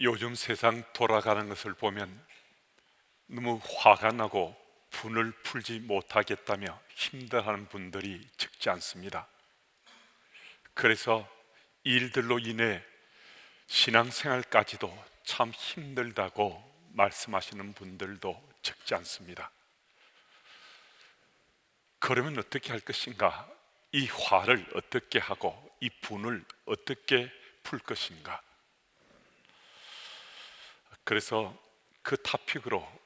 요즘 세상 돌아가는 것을 보면 너무 화가 나고 분을 풀지 못하겠다며 힘들어하는 분들이 적지 않습니다. 그래서 이 일들로 인해 신앙생활까지도 참 힘들다고 말씀하시는 분들도 적지 않습니다. 그러면 어떻게 할 것인가? 이 화를 어떻게 하고 이 분을 어떻게 풀 것인가? 그래서 그 토픽으로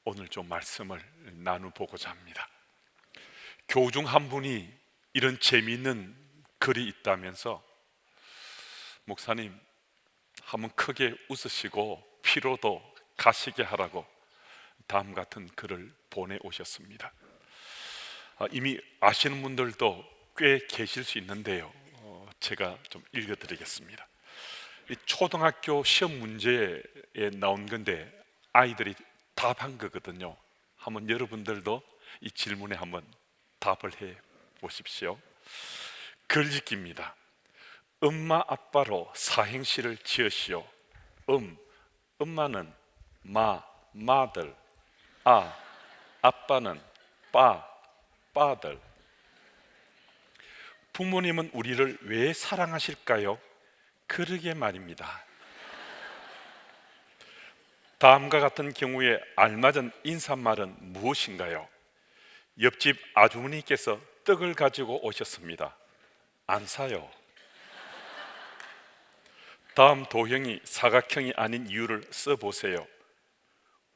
오늘 좀 말씀을 나눠보고자 합니다. 교우 중 한 분이 이런 재미있는 글이 있다면서 목사님 한번 크게 웃으시고 피로도 가시게 하라고 다음 같은 글을 보내오셨습니다. 이미 아시는 분들도 꽤 계실 수 있는데요, 제가 좀 읽어드리겠습니다. 초등학교 시험 문제에 나온 건데 아이들이 답한 거거든요. 한번 여러분들도 이 질문에 한번 답을 해 보십시오. 글짓기입니다. 엄마 아빠로 사행시를 지으시오. 엄마는 마들, 아빠는 빠들. 부모님은 우리를 왜 사랑하실까요? 그러게 말입니다. 다음과 같은 경우에 알맞은 인사말은 무엇인가요? 옆집 아주머니께서 떡을 가지고 오셨습니다. 안 사요. 다음 도형이 사각형이 아닌 이유를 써보세요.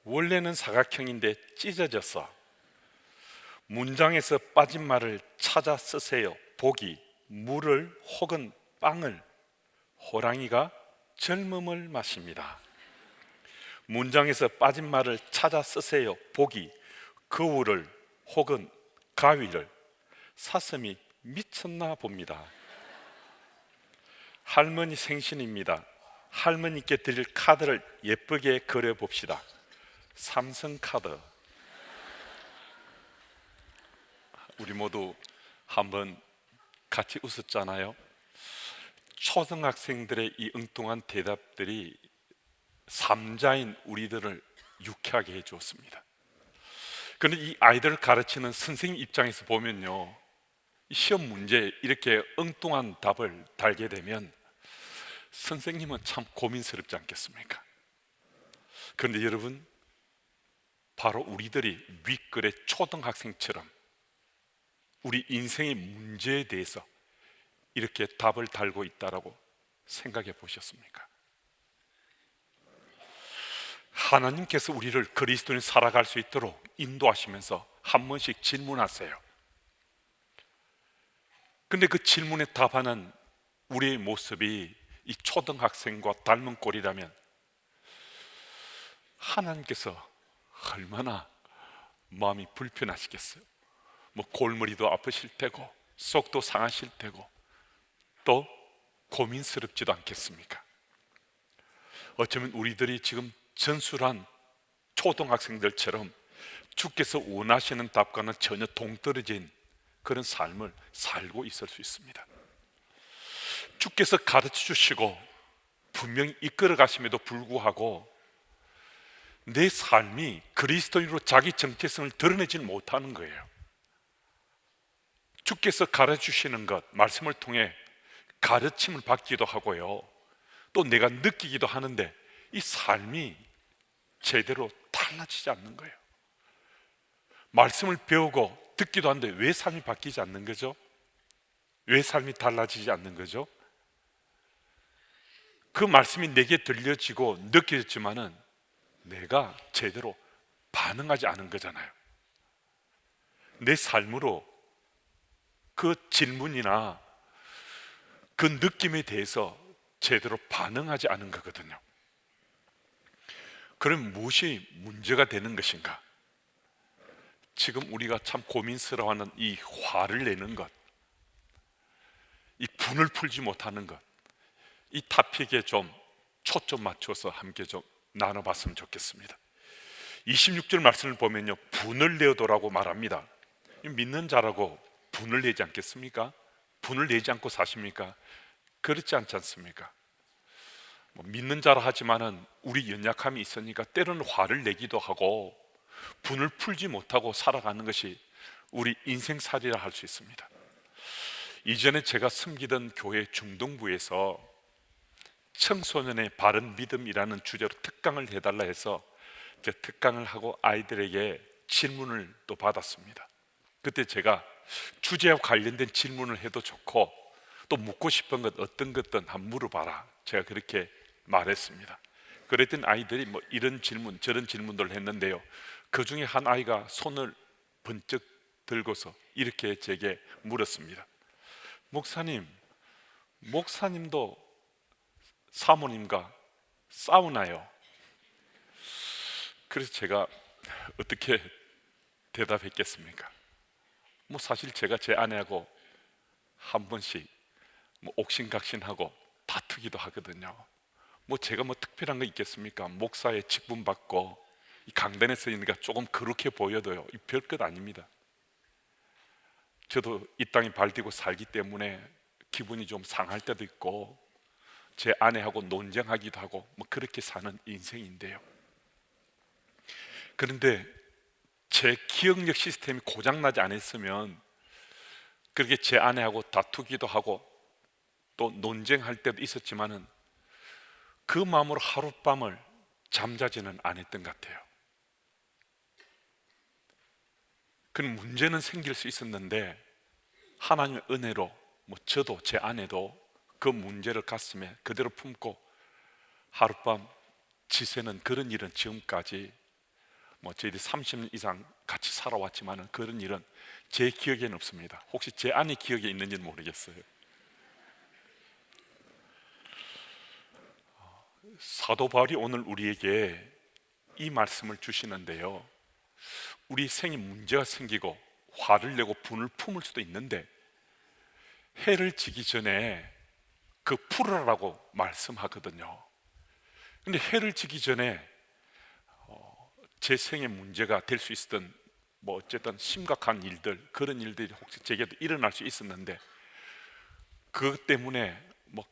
원래는 사각형인데 찢어졌어. 문장에서 빠진 말을 찾아 쓰세요. 보기, 물을 혹은 빵을. 호랑이가 젊음을 마십니다. 문장에서 빠진 말을 찾아 쓰세요. 보기, 거울을 혹은 가위를. 사슴이 미쳤나 봅니다. 할머니 생신입니다. 할머니께 드릴 카드를 예쁘게 그려봅시다. 삼성카드. 우리 모두 한번 같이 웃었잖아요. 초등학생들의 이 엉뚱한 대답들이 삼자인 우리들을 유쾌하게 해주었습니다. 그런데 이 아이들을 가르치는 선생님 입장에서 보면요, 시험 문제에 이렇게 엉뚱한 답을 달게 되면 선생님은 참 고민스럽지 않겠습니까? 그런데 여러분, 바로 우리들이 윗글의 초등학생처럼 우리 인생의 문제에 대해서 이렇게 답을 달고 있다라고 생각해 보셨습니까? 하나님께서 우리를 그리스도인 살아갈 수 있도록 인도하시면서 한 번씩 질문하세요. 근데 그 질문에 답하는 우리의 모습이 이 초등학생과 닮은 꼴이라면 하나님께서 얼마나 마음이 불편하시겠어요. 골머리도 아프실 테고 속도 상하실 테고 또 고민스럽지도 않겠습니까? 어쩌면 우리들이 지금 전술한 초등학생들처럼 주께서 원하시는 답과는 전혀 동떨어진 그런 삶을 살고 있을 수 있습니다. 주께서 가르쳐 주시고 분명히 이끌어 가심에도 불구하고 내 삶이 그리스도인으로 자기 정체성을 드러내지 못하는 거예요. 주께서 가르쳐 주시는 것, 말씀을 통해 가르침을 받기도 하고요, 또 내가 느끼기도 하는데 이 삶이 제대로 달라지지 않는 거예요. 말씀을 배우고 듣기도 하는데 왜 삶이 바뀌지 않는 거죠? 왜 삶이 달라지지 않는 거죠? 그 말씀이 내게 들려지고 느껴졌지만은 내가 제대로 반응하지 않은 거잖아요. 내 삶으로 그 질문이나 그 느낌에 대해서 제대로 반응하지 않은 거거든요. 그럼 무엇이 문제가 되는 것인가? 지금 우리가 참 고민스러워하는 이 화를 내는 것, 이 분을 풀지 못하는 것, 이 토픽에 좀 초점 맞춰서 함께 좀 나눠봤으면 좋겠습니다. 26절 말씀을 보면요, 분을 내어도라고 말합니다. 믿는 자라고 분을 내지 않겠습니까? 분을 내지 않고 사십니까? 그렇지 않지 않습니까? 믿는 자라 하지만은 우리 연약함이 있으니까 때로는 화를 내기도 하고 분을 풀지 못하고 살아가는 것이 우리 인생살이라 할 수 있습니다. 이전에 제가 섬기던 교회 중동부에서 청소년의 바른 믿음이라는 주제로 특강을 해달라 해서 특강을 하고 아이들에게 질문을 또 받았습니다. 그때 제가 주제와 관련된 질문을 해도 좋고 또 묻고 싶은 것 어떤 것든 한번 물어봐라, 제가 그렇게 말했습니다. 그랬더니 아이들이 뭐 이런 질문 저런 질문들을 했는데요, 그 중에 한 아이가 손을 번쩍 들고서 이렇게 제게 물었습니다. 목사님도 사모님과 싸우나요? 그래서 제가 어떻게 대답했겠습니까? 사실 제가 제 아내하고 한 번씩 옥신각신하고 다투기도 하거든요. 제가 특별한 거 있겠습니까? 목사의 직분 받고 이 강단에 서 있는 게 조금 그렇게 보여도요, 별것 아닙니다. 저도 이 땅에 발디고 살기 때문에 기분이 좀 상할 때도 있고 제 아내하고 논쟁하기도 하고 그렇게 사는 인생인데요. 그런데 제 기억력 시스템이 고장나지 않았으면 그렇게 제 아내하고 다투기도 하고 또 논쟁할 때도 있었지만은 그 마음으로 하룻밤을 잠자지는 않았던 것 같아요. 그런 문제는 생길 수 있었는데 하나님의 은혜로 저도 제 아내도 그 문제를 가슴에 그대로 품고 하룻밤 지새는 그런 일은 지금까지 저희들이 30년 이상 같이 살아왔지만 그런 일은 제 기억에는 없습니다. 혹시 제 아내 기억에 있는지는 모르겠어요. 사도 바울이 오늘 우리에게 이 말씀을 주시는데요, 우리 생에 문제가 생기고 화를 내고 분을 품을 수도 있는데 해를 지기 전에 그 풀으라고 말씀하거든요. 근데 해를 지기 전에 제 생에 문제가 될 수 있었던 어쨌든 심각한 일들, 그런 일들이 혹시 제게도 일어날 수 있었는데 그것 때문에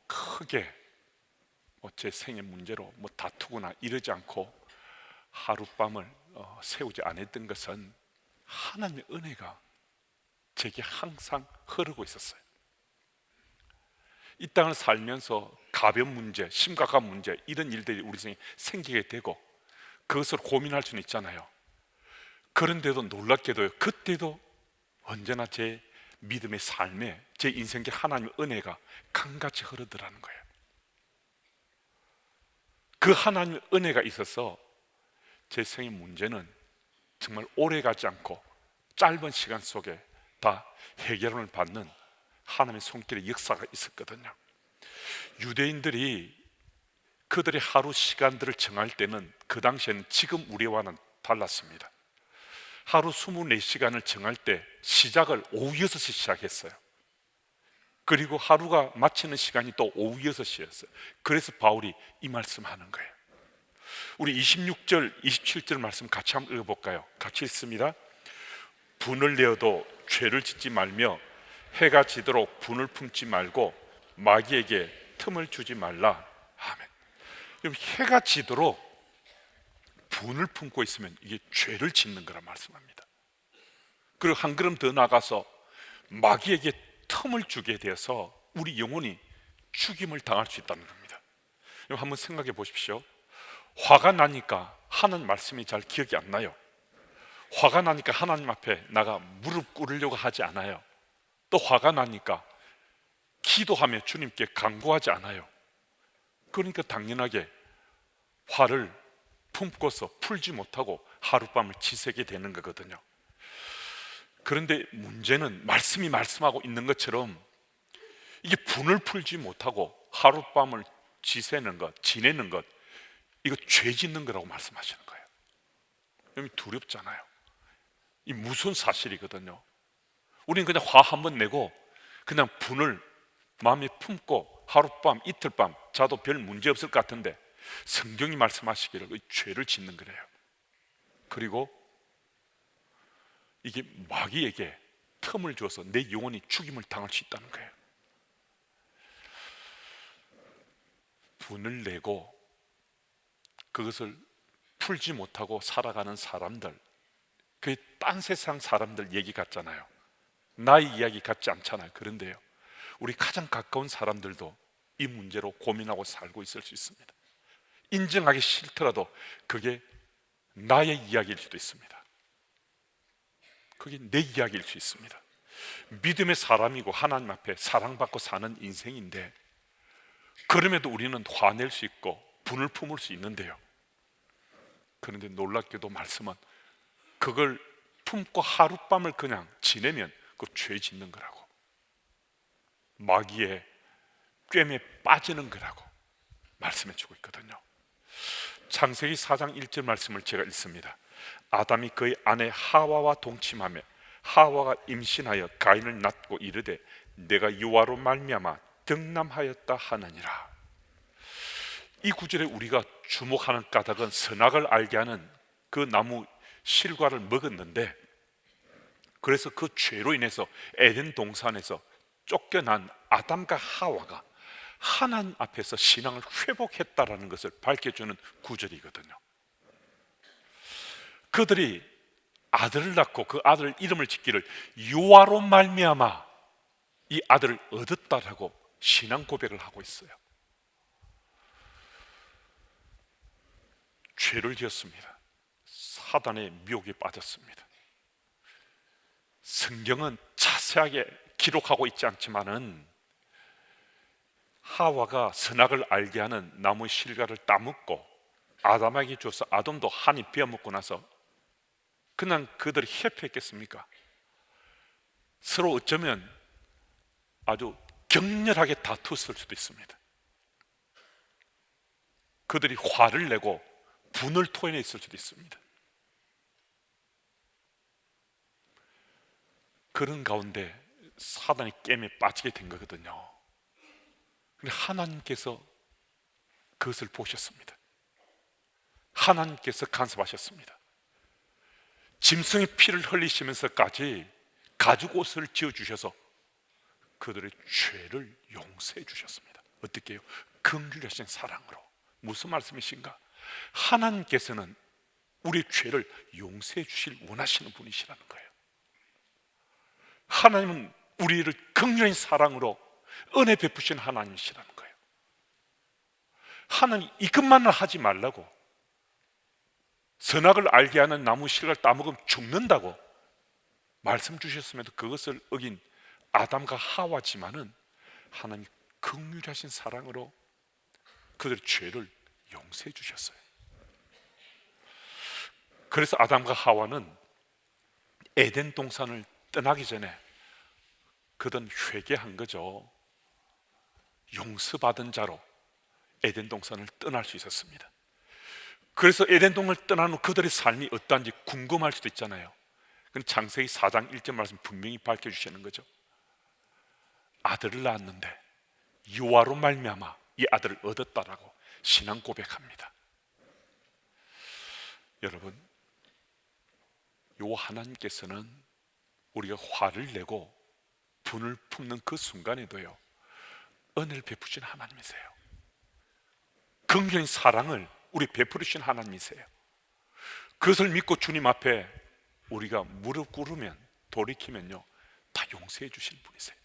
크게 제 생의 문제로 다투거나 이러지 않고 하룻밤을 세우지 않았던 것은 하나님의 은혜가 제게 항상 흐르고 있었어요. 이 땅을 살면서 가벼운 문제, 심각한 문제, 이런 일들이 우리 생에 생기게 되고 그것을 고민할 수는 있잖아요. 그런데도 놀랍게도 그때도 언제나 제 믿음의 삶에 제 인생에 하나님의 은혜가 강같이 흐르더라는 거예요. 그 하나님의 은혜가 있어서 제 생의 문제는 정말 오래 가지 않고 짧은 시간 속에 다 해결을 받는 하나님의 손길의 역사가 있었거든요. 유대인들이 그들의 하루 시간들을 정할 때는 그 당시에는 지금 우리와는 달랐습니다. 하루 24시간을 정할 때 시작을 오후 6시 시작했어요. 그리고 하루가 마치는 시간이 또 오후 6시였어요. 그래서 바울이 이 말씀하는 거예요. 우리 26절, 27절 말씀 같이 한번 읽어볼까요? 같이 읽습니다. 분을 내어도 죄를 짓지 말며 해가 지도록 분을 품지 말고 마귀에게 틈을 주지 말라. 아멘. 그럼 해가 지도록 분을 품고 있으면 이게 죄를 짓는 거란 말씀합니다. 그리고 한 걸음 더 나가서 마귀에게 틈을 주게 되어서 우리 영혼이 죽임을 당할 수 있다는 겁니다. 여러분 한번 생각해 보십시오. 화가 나니까 하는 말씀이 잘 기억이 안 나요. 화가 나니까 하나님 앞에 나가 무릎 꿇으려고 하지 않아요. 또 화가 나니까 기도하며 주님께 간구하지 않아요. 그러니까 당연하게 화를 품고서 풀지 못하고 하룻밤을 지새게 되는 거거든요. 그런데 문제는 말씀이 말씀하고 있는 것처럼 이게 분을 풀지 못하고 하룻밤을 지새는 것, 지내는 것, 이거 죄 짓는 거라고 말씀하시는 거예요. 여러분 두렵잖아요. 이 무서운 사실이거든요. 우리는 그냥 화 한번 내고 그냥 분을 마음에 품고 하룻밤 이틀밤 자도 별 문제 없을 것 같은데 성경이 말씀하시기를 죄를 짓는 거래요. 그리고 이게 마귀에게 틈을 줘서 내 영혼이 죽임을 당할 수 있다는 거예요. 분을 내고 그것을 풀지 못하고 살아가는 사람들, 그게 딴 세상 사람들 얘기 같잖아요. 나의 이야기 같지 않잖아요. 그런데요, 우리 가장 가까운 사람들도 이 문제로 고민하고 살고 있을 수 있습니다. 인정하기 싫더라도 그게 나의 이야기일 수도 있습니다. 그게 내 이야기일 수 있습니다. 믿음의 사람이고 하나님 앞에 사랑받고 사는 인생인데, 그럼에도 우리는 화낼 수 있고 분을 품을 수 있는데요, 그런데 놀랍게도 말씀은 그걸 품고 하룻밤을 그냥 지내면 그 죄 짓는 거라고, 마귀의 꿰매 빠지는 거라고 말씀해 주고 있거든요. 창세기 4장 1절 말씀을 제가 읽습니다. 아담이 그의 아내 하와와 동침하며 하와가 임신하여 가인을 낳고 이르되 내가 유아로 말미암아 득남하였다 하느니라. 이 구절에 우리가 주목하는 까닭은 선악을 알게 하는 그 나무 실과를 먹었는데, 그래서 그 죄로 인해서 에덴 동산에서 쫓겨난 아담과 하와가 하나님 앞에서 신앙을 회복했다라는 것을 밝혀주는 구절이거든요. 그들이 아들을 낳고 그 아들 이름을 짓기를 유아로 말미암아 이 아들을 얻었다라고 신앙 고백을 하고 있어요. 죄를 지었습니다. 사단의 미혹에 빠졌습니다. 성경은 자세하게 기록하고 있지 않지만은 하와가 선악을 알게 하는 나무 실과를 따먹고 아담에게 줘서 아담도 한 입 베어먹고 나서 그냥 그들이 협회했겠습니까? 서로 어쩌면 아주 격렬하게 다투었을 수도 있습니다. 그들이 화를 내고 분을 토해냈을 수도 있습니다. 그런 가운데 사단이 게임에 빠지게 된 거거든요. 근데 하나님께서 그것을 보셨습니다. 하나님께서 간섭하셨습니다. 짐승의 피를 흘리시면서까지 가죽 옷을 지어주셔서 그들의 죄를 용서해 주셨습니다. 어떻게 해요? 긍휼하신 사랑으로. 무슨 말씀이신가? 하나님께서는 우리의 죄를 용서해 주실 원하시는 분이시라는 거예요. 하나님은 우리를 긍휼한 사랑으로 은혜 베푸신 하나님이시라는 거예요. 하나님 이것만을 하지 말라고, 선악을 알게 하는 나무 실과를 따먹으면 죽는다고 말씀 주셨음에도 그것을 어긴 아담과 하와지만은 하나님이 긍휼하신 사랑으로 그들의 죄를 용서해 주셨어요. 그래서 아담과 하와는 에덴 동산을 떠나기 전에 그들은 회개한 거죠. 용서받은 자로 에덴 동산을 떠날 수 있었습니다. 그래서 에덴 동산을 떠난 후 그들의 삶이 어떠한지 궁금할 수도 있잖아요. 그런데 창세기 4장 1절 말씀 분명히 밝혀주시는 거죠. 아들을 낳았는데 유아로 말미암아 이 아들을 얻었다라고 신앙 고백합니다. 여러분, 요 하나님께서는 우리가 화를 내고 분을 품는 그 순간에도요 은혜를 베푸신 하나님이세요. 긍휼한 사랑을 우리 베풀으신 하나님이세요. 그것을 믿고 주님 앞에 우리가 무릎 꿇으면, 돌이키면요 다 용서해 주실 분이세요.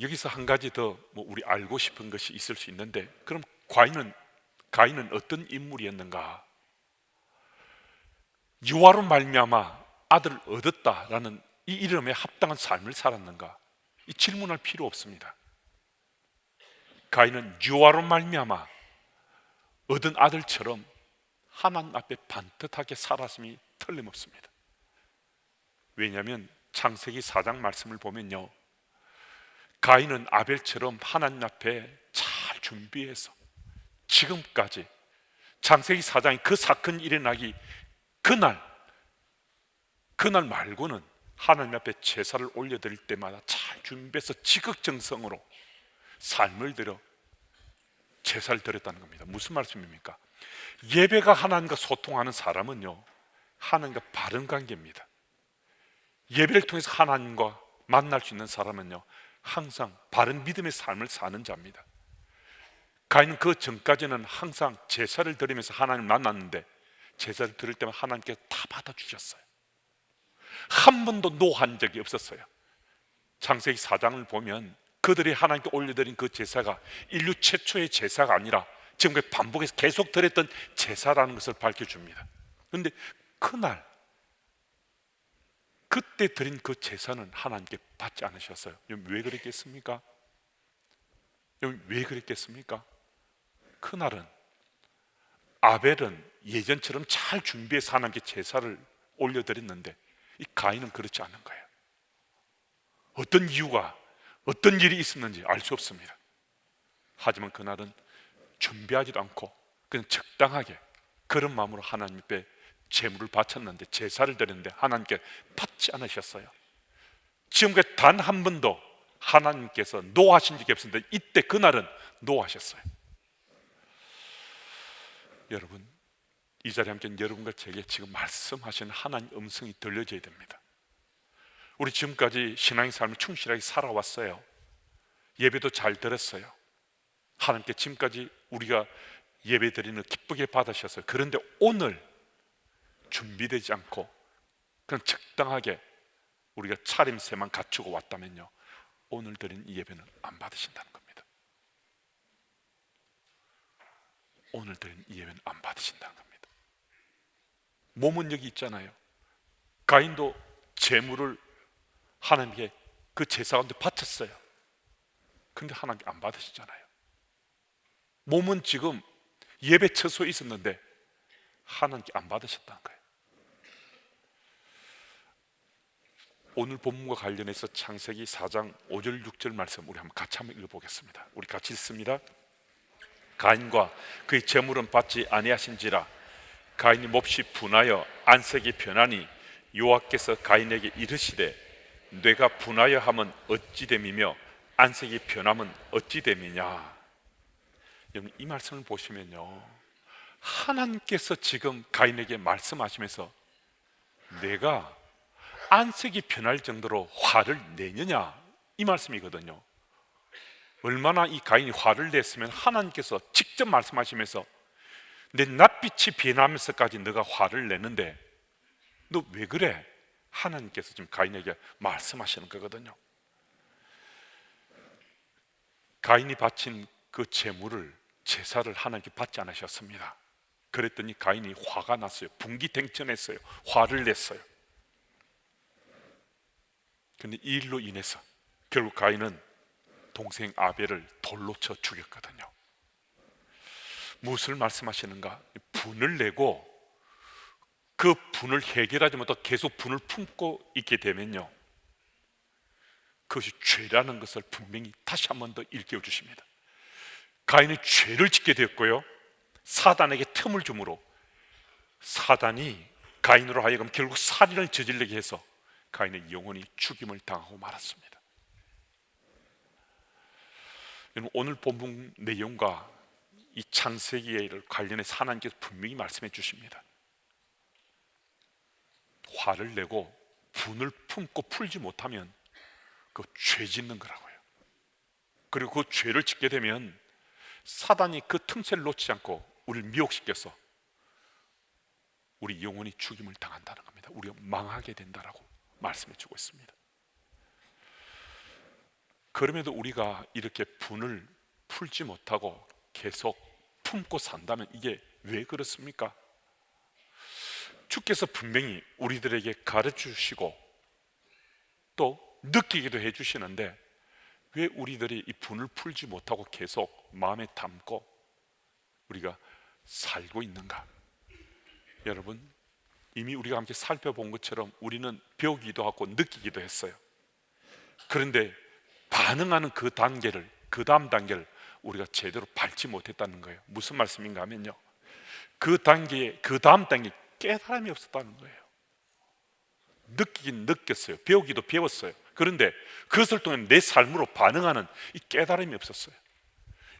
여기서 한 가지 더 우리 알고 싶은 것이 있을 수 있는데, 그럼 가인은 어떤 인물이었는가? 유아로 말미암아 아들을 얻었다라는 이 이름에 합당한 삶을 살았는가? 이 질문할 필요 없습니다. 가인은 유아로 말미암아 얻은 아들처럼 하나님 앞에 반듯하게 살았음이 틀림없습니다. 왜냐하면 창세기 4장 말씀을 보면요, 가인은 아벨처럼 하나님 앞에 잘 준비해서 지금까지 창세기 4장이 그 사건이 일어나기 그날 말고는 하나님 앞에 제사를 올려드릴 때마다 잘 준비해서 지극정성으로 삶을 들여 제사를 드렸다는 겁니다. 무슨 말씀입니까? 예배가 하나님과 소통하는 사람은요 하나님과 바른 관계입니다. 예배를 통해서 하나님과 만날 수 있는 사람은요 항상 바른 믿음의 삶을 사는 자입니다. 가인은 그 전까지는 항상 제사를 드리면서 하나님을 만났는데 제사를 드릴 때만 하나님께서 다 받아주셨어요. 한 번도 노한 적이 없었어요. 창세기 4장을 보면 그들이 하나님께 올려드린 그 제사가 인류 최초의 제사가 아니라 지금까지 반복해서 계속 드렸던 제사라는 것을 밝혀줍니다. 그런데 그날 그때 드린 그 제사는 하나님께 받지 않으셨어요. 왜 그랬겠습니까? 왜 그랬겠습니까? 그날은 아벨은 예전처럼 잘 준비해서 하나님께 제사를 올려드렸는데 이 가인은 그렇지 않은 거예요. 어떤 이유가, 어떤 일이 있었는지 알 수 없습니다. 하지만 그날은 준비하지도 않고 그냥 적당하게 그런 마음으로 하나님 앞에 제물을 바쳤는데, 제사를 드렸는데 하나님께 받지 않으셨어요. 지금까지 단 한 번도 하나님께서 노하신 적이 없었는데 이때 그날은 노하셨어요. 여러분, 이 자리에 함께 여러분과 제게 지금 말씀하시는 하나님 음성이 들려져야 됩니다. 우리 지금까지 신앙의 삶을 충실하게 살아왔어요. 예배도 잘 드렸어요. 하나님께 지금까지 우리가 예배 드리는 기쁘게 받으셨어요. 그런데 오늘 준비되지 않고 그냥 적당하게 우리가 차림새만 갖추고 왔다면요, 오늘 드린 이 예배는 안 받으신다는 겁니다. 오늘 드린 이 예배는 안 받으신다는 겁니다. 몸은 여기 있잖아요. 가인도 제물을 하나님께 그 제사 가운데 바쳤어요. 근데 하나님께 안 받으시잖아요. 몸은 지금 예배 처소에 있었는데 하나님께 안 받으셨다는 거예요. 오늘 본문과 관련해서 창세기 4장 5절 6절 말씀 우리 같이 한번 읽어보겠습니다. 우리 같이 읽습니다. 가인과 그의 제물은 받지 아니하신지라 가인이 몹시 분하여 안색이 변하니 여호와께서 가인에게 이르시되 뇌가 분하여 함은 어찌 됨이며 안색이 변함은 어찌 됨이냐. 여러분, 이 말씀을 보시면요, 하나님께서 지금 가인에게 말씀하시면서 내가 안색이 변할 정도로 화를 내느냐, 이 말씀이거든요. 얼마나 이 가인이 화를 냈으면 하나님께서 직접 말씀하시면서 내 낯빛이 변하면서까지 너가 화를 내는데 너 왜 그래? 하나님께서 지금 가인에게 말씀하시는 거거든요. 가인이 바친 그 제물을, 제사를 하나님께 받지 않으셨습니다. 그랬더니 가인이 화가 났어요. 분기탱천했어요. 화를 냈어요. 그런데 이 일로 인해서 결국 가인은 동생 아벨을 돌로 쳐 죽였거든요. 무엇을 말씀하시는가? 분을 내고 그 분을 해결하지 못하고 계속 분을 품고 있게 되면요, 그것이 죄라는 것을 분명히 다시 한 번 더 일깨워 주십니다. 가인이 죄를 짓게 되었고요, 사단에게 틈을 주므로 사단이 가인으로 하여금 결국 살인을 저지르게 해서 가인의 영혼이 죽임을 당하고 말았습니다. 오늘 본문 내용과 이 창세기를 관련해서 하나님께서 분명히 말씀해 주십니다. 화를 내고 분을 품고 풀지 못하면 그 죄 짓는 거라고요. 그리고 그 죄를 짓게 되면 사단이 그 틈새를 놓치지 않고 우리를 미혹시켜서 우리 영혼이 죽임을 당한다는 겁니다. 우리가 망하게 된다라고 말씀해 주고 있습니다. 그럼에도 우리가 이렇게 분을 풀지 못하고 계속 품고 산다면 이게 왜 그렇습니까? 주께서 분명히 우리들에게 가르쳐 주시고 또 느끼기도 해 주시는데 왜 우리들이 이 분을 풀지 못하고 계속 마음에 담고 우리가 살고 있는가? 여러분, 이미 우리가 함께 살펴본 것처럼 우리는 배우기도 하고 느끼기도 했어요. 그런데 반응하는 그 단계를, 그 다음 단계를 우리가 제대로 밟지 못했다는 거예요. 무슨 말씀인가 하면요, 그 단계에, 그 다음 단계에 깨달음이 없었다는 거예요. 느끼긴 느꼈어요. 배우기도 배웠어요. 그런데 그것을 통해 내 삶으로 반응하는 이 깨달음이 없었어요.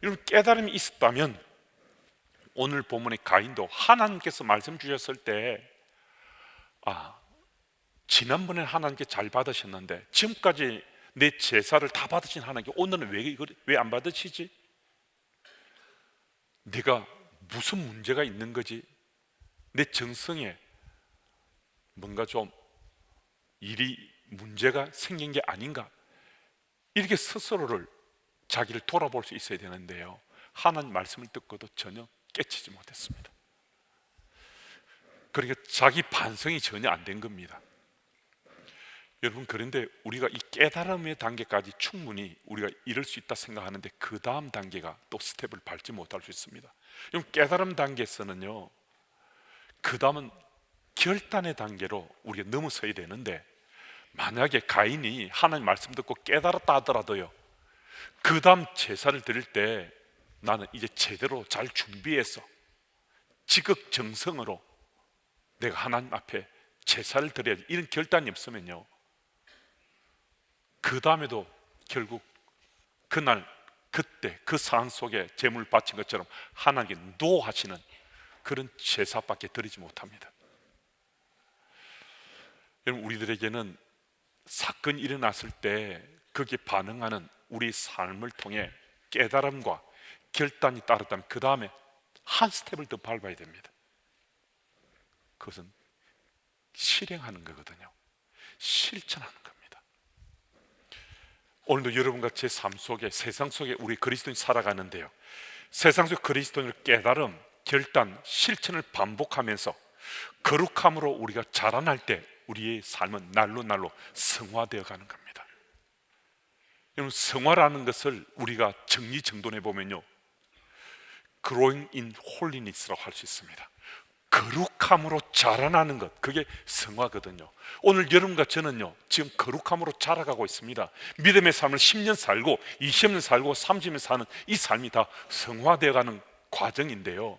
여러분, 깨달음이 있었다면 오늘 본문의 가인도 하나님께서 말씀 주셨을 때 지난번에 하나님께 잘 받으셨는데 지금까지 내 제사를 다 받으신 하나님께 오늘은 왜 안 받으시지? 내가 무슨 문제가 있는 거지? 내 정성에 뭔가 좀 문제가 생긴 게 아닌가? 이렇게 스스로를 자기를 돌아볼 수 있어야 되는데요, 하나님 말씀을 듣고도 전혀 깨치지 못했습니다. 그러니까 자기 반성이 전혀 안 된 겁니다. 여러분, 그런데 우리가 이 깨달음의 단계까지 충분히 우리가 이룰 수 있다 생각하는데 그 다음 단계가 또 스텝을 밟지 못할 수 있습니다. 그럼 깨달음 단계에서는요, 그 다음은 결단의 단계로 우리가 넘어서야 되는데, 만약에 가인이 하나님 말씀 듣고 깨달았다 하더라도요, 그 다음 제사를 드릴 때 나는 이제 제대로 잘 준비해서 지극정성으로 내가 하나님 앞에 제사를 드려야지, 이런 결단이 없으면요, 그 다음에도 결국 그날 그때 그 상황 속에 제물 바친 것처럼 하나님께 노하시는 그런 제사밖에 드리지 못합니다. 여러분, 우리들에게는 사건이 일어났을 때 거기에 반응하는 우리 삶을 통해 깨달음과 결단이 따랐다면 그 다음에 한 스텝을 더 밟아야 됩니다. 그것은 실행하는 거거든요. 실천하는 겁니다. 오늘도 여러분과 제 삶 속에, 세상 속에 우리 그리스도인이 살아가는데요, 세상 속 그리스도인을 깨달음, 결단, 실천을 반복하면서 거룩함으로 우리가 자라날 때 우리의 삶은 날로 날로 성화되어 가는 겁니다. 여러분, 성화라는 것을 우리가 정리정돈해 보면요, Growing in Holiness라고 할 수 있습니다. 거룩함으로 자라나는 것, 그게 성화거든요. 오늘 여러분과 저는요, 지금 거룩함으로 자라가고 있습니다. 믿음의 삶을 10년 살고 20년 살고 30년 사는 이 삶이 다 성화되어가는 과정인데요,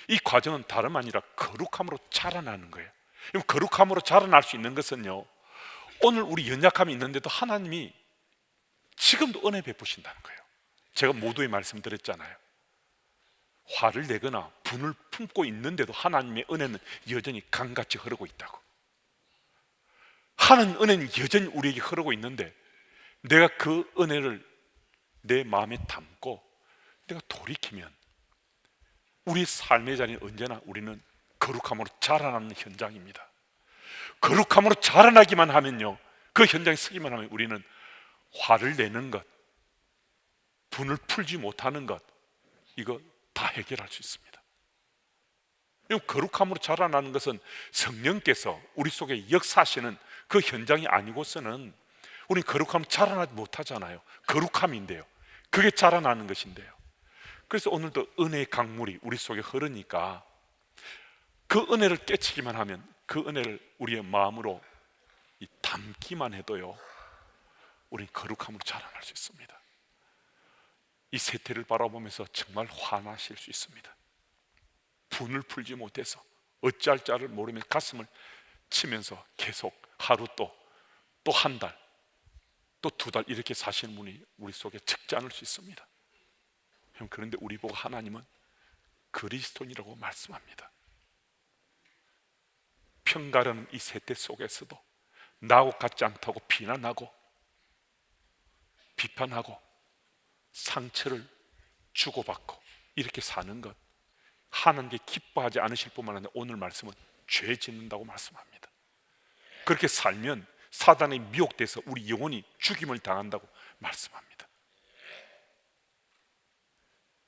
이 과정은 다름 아니라 거룩함으로 자라나는 거예요. 거룩함으로 자라날 수 있는 것은요, 오늘 우리 연약함이 있는데도 하나님이 지금도 은혜 베푸신다는 거예요. 제가 모두의 말씀드렸잖아요. 화를 내거나 분을 품고 있는데도 하나님의 은혜는 여전히 강같이 흐르고 있다고. 하나님 은혜는 여전히 우리에게 흐르고 있는데, 내가 그 은혜를 내 마음에 담고 내가 돌이키면 우리 삶의 자리는 언제나 우리는 거룩함으로 자라나는 현장입니다. 거룩함으로 자라나기만 하면요, 그 현장에 서기만 하면 우리는 화를 내는 것, 분을 풀지 못하는 것, 이거 다 해결할 수 있습니다. 거룩함으로 자라나는 것은 성령께서 우리 속에 역사하시는 그 현장이 아니고서는 우리는 거룩함으로 자라나지 못하잖아요. 거룩함인데요, 그게 자라나는 것인데요. 그래서 오늘도 은혜의 강물이 우리 속에 흐르니까 그 은혜를 깨치기만 하면, 그 은혜를 우리의 마음으로 담기만 해도요, 우리는 거룩함으로 자라날 수 있습니다. 이 세태를 바라보면서 정말 화나실 수 있습니다. 분을 풀지 못해서 어찌할 자를 모르며 가슴을 치면서 계속 하루 또 한 달, 또 2달 이렇게 사시는 분이 우리 속에 적지 않을 수 있습니다. 그런데 우리 보고 하나님은 그리스도인이라고 말씀합니다. 평가하는 이 세태 속에서도 나하고 같지 않다고 비난하고 비판하고 상처를 주고받고 이렇게 사는 것, 하나님께 기뻐하지 않으실 뿐만 아니라 오늘 말씀은 죄 짓는다고 말씀합니다. 그렇게 살면 사단의 미혹돼서 우리 영혼이 죽임을 당한다고 말씀합니다.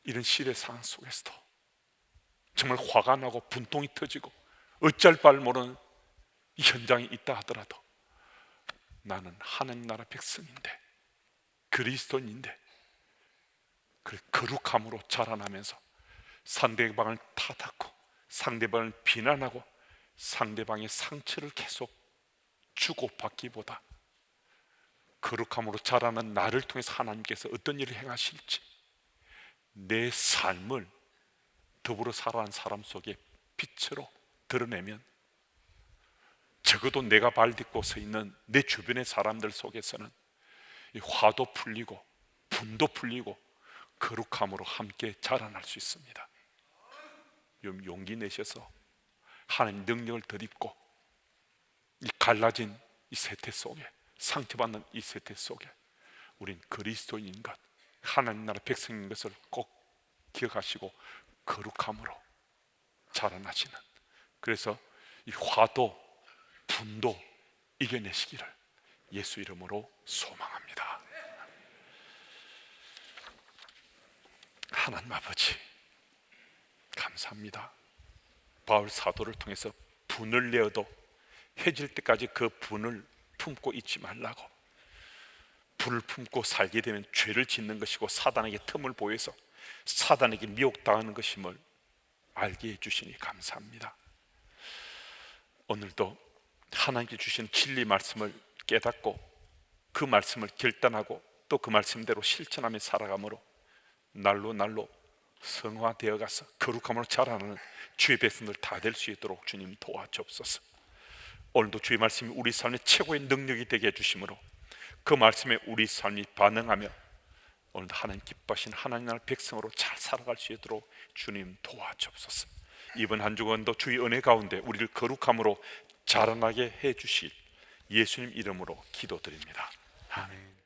이런 시대 상황 속에서도 정말 화가 나고 분통이 터지고 어찌할 바를 모르는 이 현장이 있다 하더라도 나는 하나님 나라 백성인데, 그리스도인인데, 그 거룩함으로 자라나면서 상대방을 탓하고 상대방을 비난하고 상대방의 상처를 계속 주고받기보다 거룩함으로 자라는 나를 통해서 하나님께서 어떤 일을 행하실지 내 삶을 더불어 살아가는 사람 속에 빛으로 드러내면, 적어도 내가 발 딛고 서 있는 내 주변의 사람들 속에서는 이 화도 풀리고 분도 풀리고 거룩함으로 함께 자라날 수 있습니다. 용기 내셔서 하나님 능력을 덧입고 이 갈라진 이 세태 속에, 상처받는 이 세태 속에 우린 그리스도인인 것, 하나님 나라 백성인 것을 꼭 기억하시고 거룩함으로 자라나시는, 그래서 이 화도 분도 이겨내시기를 예수 이름으로 소망합니다. 하나님 아버지 감사합니다. 바울 사도를 통해서 분을 내어도 해질 때까지 그 분을 품고 있지 말라고, 분을 품고 살게 되면 죄를 짓는 것이고 사단에게 틈을 보여서 사단에게 미혹당하는 것임을 알게 해주시니 감사합니다. 오늘도 하나님께 주신 진리 말씀을 깨닫고 그 말씀을 결단하고 또 그 말씀대로 실천하며 살아감으로 날로 날로 성화되어 가서 거룩함으로 자라나는 주의 백성들 다 될 수 있도록 주님 도와주옵소서. 오늘도 주의 말씀이 우리 삶의 최고의 능력이 되게 해주심으로 그 말씀에 우리 삶이 반응하며 오늘도 하나님 기뻐하신 하나님 나라 백성으로 잘 살아갈 수 있도록 주님 도와주옵소서. 이번 한 주간도 주의 은혜 가운데 우리를 거룩함으로 자라나게 해주실 예수님 이름으로 기도드립니다. 아멘.